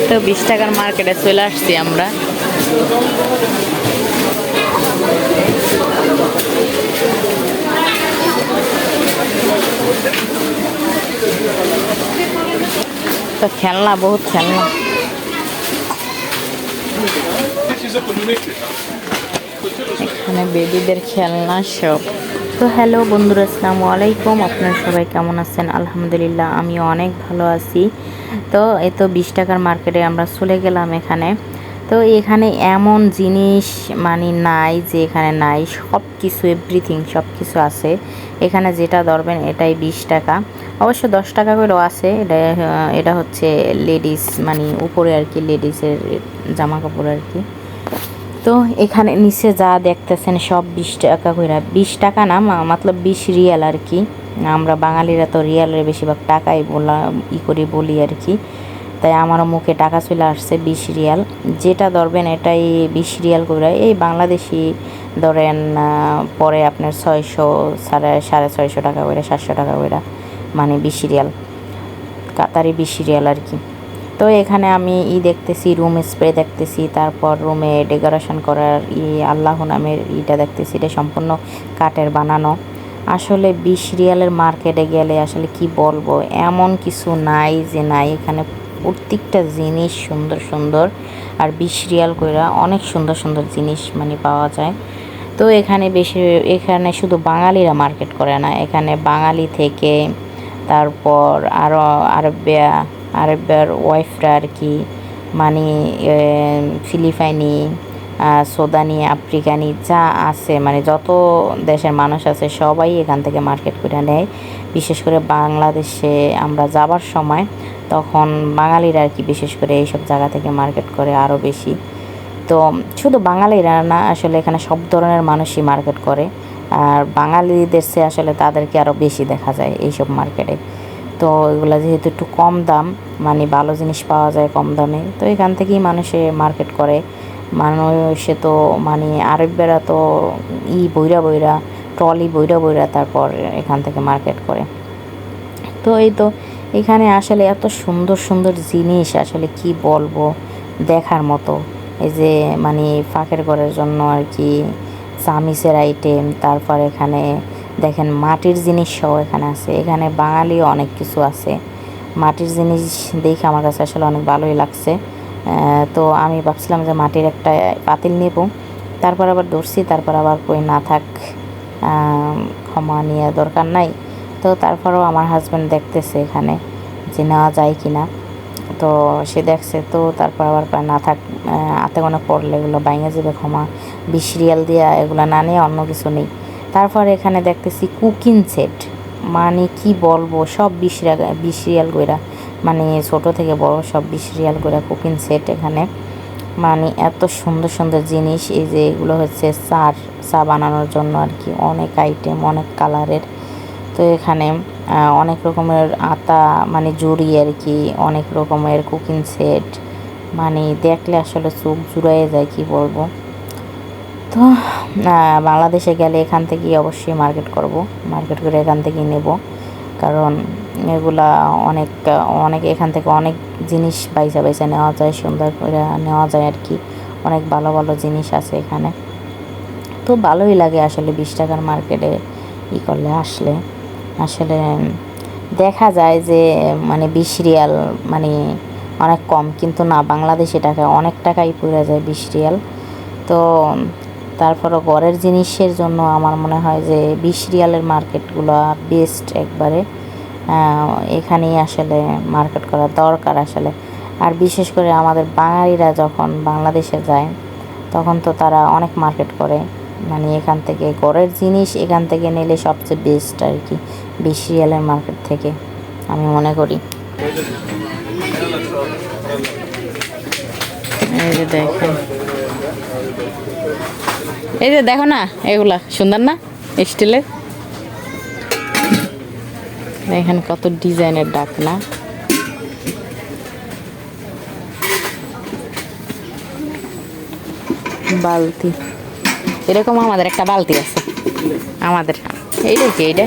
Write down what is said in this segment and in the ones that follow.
তো 20 টাকার মার্কেটে চলে আসছি আমরা। তো খেলনা, বহুত খেলনা। এখানে বেবিদের খেলনা সব। তো হ্যালো বন্ধুরা, আসসালামু আলাইকুম। আপনারা সবাই কেমন আছেন? আলহামদুলিল্লাহ, আমিও অনেক ভালো আছি। তো এই তো 20 টাকার মার্কেটে আমরা চলে গেলাম এখানে। তো এখানে এমন জিনিস মানে নাই যে এখানে নাই, সব কিছু এভরিথিং সব কিছু আছে এখানে। যেটা ধরবেন এটাই 20 টাকা, অবশ্য 10 টাকা করেও আছে। এটা হচ্ছে লেডিস, মানে উপরে আর কি, লেডিসের জামা কাপড় আর কি। তো এখানে নিচে যা দেখতেছেন সব 20 টাকা করে। 20 টাকা না, মতলব 20 রিয়াল আর কি। আমরা বাঙালিরা তো রিয়ালের বেশিরভাগ টাকাই বলি আর কি। তাই আমারও মুখে টাকা চলে আসছে 20 রিয়াল। যেটা ধরবেন এটাই 20 রিয়াল করে। এই বাংলাদেশি ধরেন পরে আপনার 600, 650 টাকা করে, 700 টাকা করে, মানে 20 রিয়াল, কাতারি 20 রিয়াল আর কি। তো এখানে আমি দেখতেছি রুম স্প্রে দেখতেছি, তারপর রুমে ডেকোরেশন করার আল্লাহ নামের দেখতেছি। এটা সম্পূর্ণ কাঠের বানানো। আসলে 20 রিয়ালের মার্কেটে গেলে আসলে কি বলবো, এমন কিছু নাই যে নাই। এখানে প্রত্যেকটা জিনিস সুন্দর সুন্দর, আর 20 রিয়াল কইরা অনেক সুন্দর সুন্দর জিনিস মানে পাওয়া যায়। তো এখানে শুধু বাঙালিরা মার্কেট করে না, এখানে বাঙালি থেকে তারপর আরও আরবের ওয়াইফরা আর কি, মানে ফিলিপাইনি, সুদানি, আফ্রিকানি যা আছে, মানে যত দেশের মানুষ আছে সবাই এখান থেকে মার্কেট করে নেয়। বিশেষ করে বাংলাদেশে আমরা যাবার সময় তখন বাঙালিরা আর কি বিশেষ করে এইসব জায়গা থেকে মার্কেট করে আরও বেশি। তো শুধু বাঙালিরা না, আসলে এখানে সব ধরনের মানুষই মার্কেট করে। আর বাঙালিদের চেয়ে আসলে তাদেরকে আরও বেশি দেখা যায় এইসব মার্কেটে। তো এগুলো যেহেতু একটু কম দাম, মানে ভালো জিনিস পাওয়া যায় কম দামে, তো এখান থেকেই মানুষে মার্কেট করে। মানুষে তো মানে আরবেরা তো বইরা ট্রলি বইরা তারপর এখান থেকে মার্কেট করে। তো এই তো এখানে আসলে এত সুন্দর সুন্দর জিনিস, আসলে কি বলবো, দেখার মতো। এই যে মানে ফাঁকের ঘরের জন্য আর কি চামিচের আইটেম, তারপর এখানে দেখেন মাটির জিনিস সহ এখানে আছে। এখানে বাঙালিও অনেক কিছু আছে। মাটির জিনিস দেখে আমার কাছে আসলে অনেক ভালোই লাগছে। তো আমি ভাবছিলাম যে মাটির একটা পাতিল নেব, তারপর আবার ধরছি, তারপর আবার কই না থাক, ক্ষমা নিয়ে দরকার নাই। তো তারপরেও আমার হাজব্যান্ড দেখতেছে এখানে যে নেওয়া যায় কি না। তো সে দেখছে, তো তারপর আবার না থাক, হাতে গোনা পড়লে এগুলো বাইঙে যাবে, ক্ষমা 20 রিয়াল দিয়া এগুলো না নিয়ে অন্য কিছু নেই। তারপর এখানে দেখতেছি কুকিং সেট, মানে কি বলবো, সব 20 রিয়াল কইরা, মানে ছোট থেকে বড় সব 20 রিয়াল কইরা কুকিং সেট এখানে। মানে এত সুন্দর সুন্দর জিনিস। এই যে এগুলো হচ্ছে চা বানানোর জন্য আর কি, অনেক আইটেম, অনেক কালারের। তো এখানে অনেক রকমের আতা, মানে জুড়ি আর কি, অনেক রকমের কুকিং সেট, মানে দেখলে আসলে চোখ জুড়াইয়ে যায়, কি বলবো। তো বাংলাদেশে গেলে এখান থেকেই অবশ্যই মার্কেট করে এখান থেকেই নেব, কারণ এগুলা অনেক এখান থেকে অনেক জিনিস বাইসা নেওয়া যায়, সুন্দর করে নেওয়া যায় আর কি। অনেক ভালো ভালো জিনিস আছে এখানে। তো ভালোই লাগে আসলে 20 টাকার মার্কেটে করলে আসলে। আসলে দেখা যায় যে মানে 20 রিয়াল মানে অনেক কম, কিন্তু না, বাংলাদেশি টাকায় অনেক টাকাই পড়ে যায় 20 রিয়াল। তো তারপরও ঘরের জিনিসের জন্য আমার মনে হয় যে 20 রিয়ালের মার্কেটগুলো বেস্ট একবারে। এখানেই আসলে মার্কেট করা দরকার আসলে। আর বিশেষ করে আমাদের বাঙালিরা যখন বাংলাদেশে যায় তখন তো তারা অনেক মার্কেট করে, মানে এখান থেকে ঘরের জিনিস এখান থেকে নিলে সবচেয়ে বেস্ট আর কি, 20 রিয়ালের মার্কেট থেকে আমি মনে করি। এই যে দেখেন, এই যে দেখো না, এগুলা সুন্দর না, স্টিলের। দেখেন কত ডিজাইনের ডাক না। বালতি, এরকম আমাদের একটা বালতি আছে আমাদের। এইটা কি, এইটা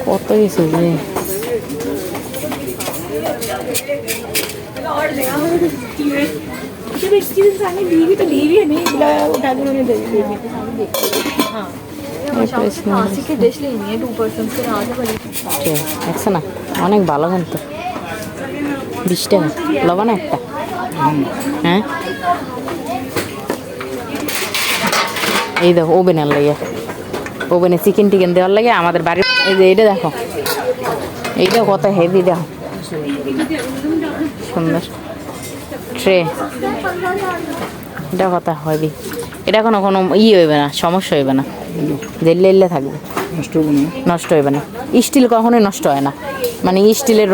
কত কিছু যে দেখছো না অনেক ভালো কিন্তু 20 টাকা লবণ একটা। হ্যাঁ এই দেখো ওভেনের লাগে, ওভেনে চিকেন টিকেন দেওয়ার লাগে আমাদের বাড়ির। এই যে এইটা দেখো, এইটা কত হেভি দেখো, সুন্দর ট্রে। এটা কত হেভি, এটা কোনো হইবে না, সমস্যা হইবে না, জেলে এলে থাকবে, নষ্ট হইবে না। স্টিল কখনোই নষ্ট হয় না, মানে স্টিলের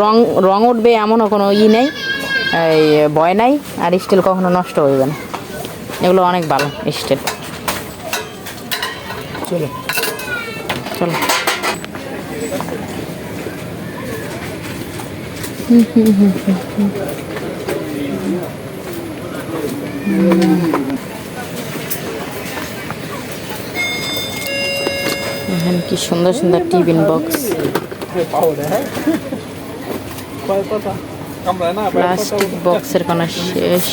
রং উঠবে এমনও কোনো নেই, এই ভয় নাই। আর স্টিল কখনো নষ্ট হইবে না, এগুলো অনেক ভালো স্টিল। চলো চলো এখানে কি সুন্দর সুন্দর টিফিন বক্স, প্লাস্টিক বক্সের কোনো শেষ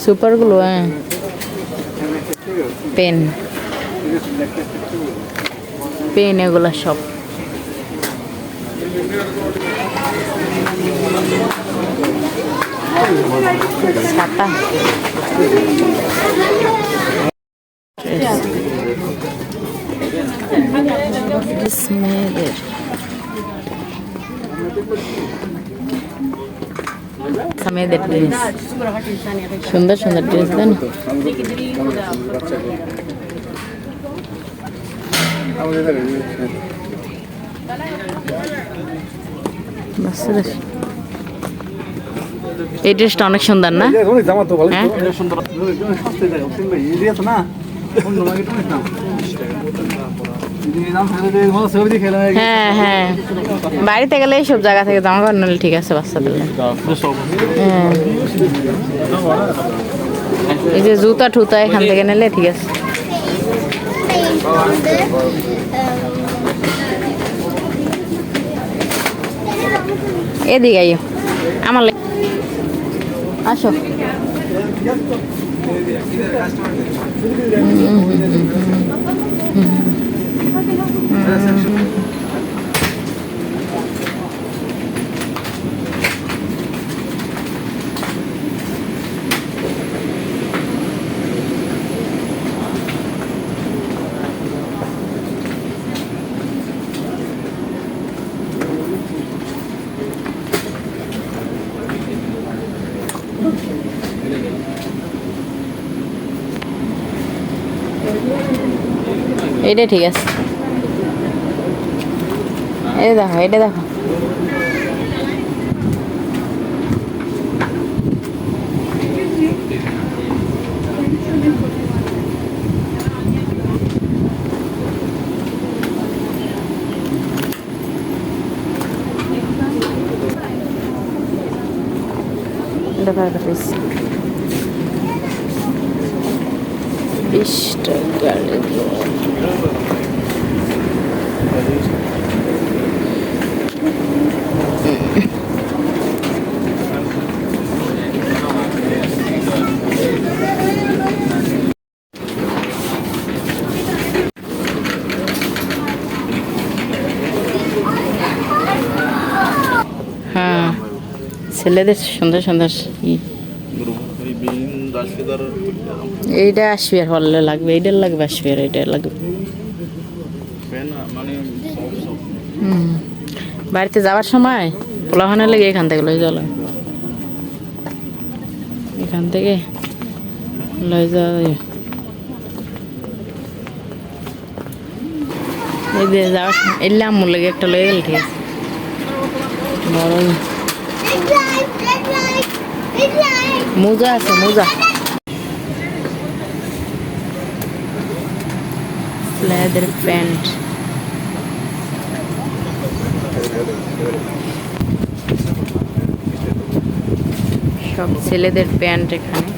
সুপারগুলো। হ্যাঁ পেন পেন এগুলো সব ছাতা। মেয়েদের মেয়েদের ড্রেস, সুন্দর সুন্দর ড্রেস দেন। এই ড্রেসটা অনেক সুন্দর না? হ্যাঁ হ্যাঁ, বাড়িতে গেলে এইসব জায়গা থেকে জামা কাপড় নিলে ঠিক আছে বাচ্চাদের। হ্যাঁ এই যে জুতা টুতা এখান থেকে নিলে ঠিক আছে। এদিকে আইও আমার আসো। এটা ঠিক আছে, এই দেখো এটা দেখো। হ্যাঁ ছেলেদের সুন্দর সুন্দর এইটা আসবে, আর হলে লাগবে, এইটার লাগবে, আসবে আর এইটার লাগবে। বাড়িতে যাওয়ার সময় পোলাখানা লেগে এখান থেকে লই যাওয়া, এখান থেকে লই যাওয়া। এই যে যাওয়ার এলে আম্মুর লেগে একটা লয়ে গেলে ঠিক আছে। বড় মোজা আছে, মোজা লেদার প্যান্ট। সব ছেলেদের প্যান্ট এখানে।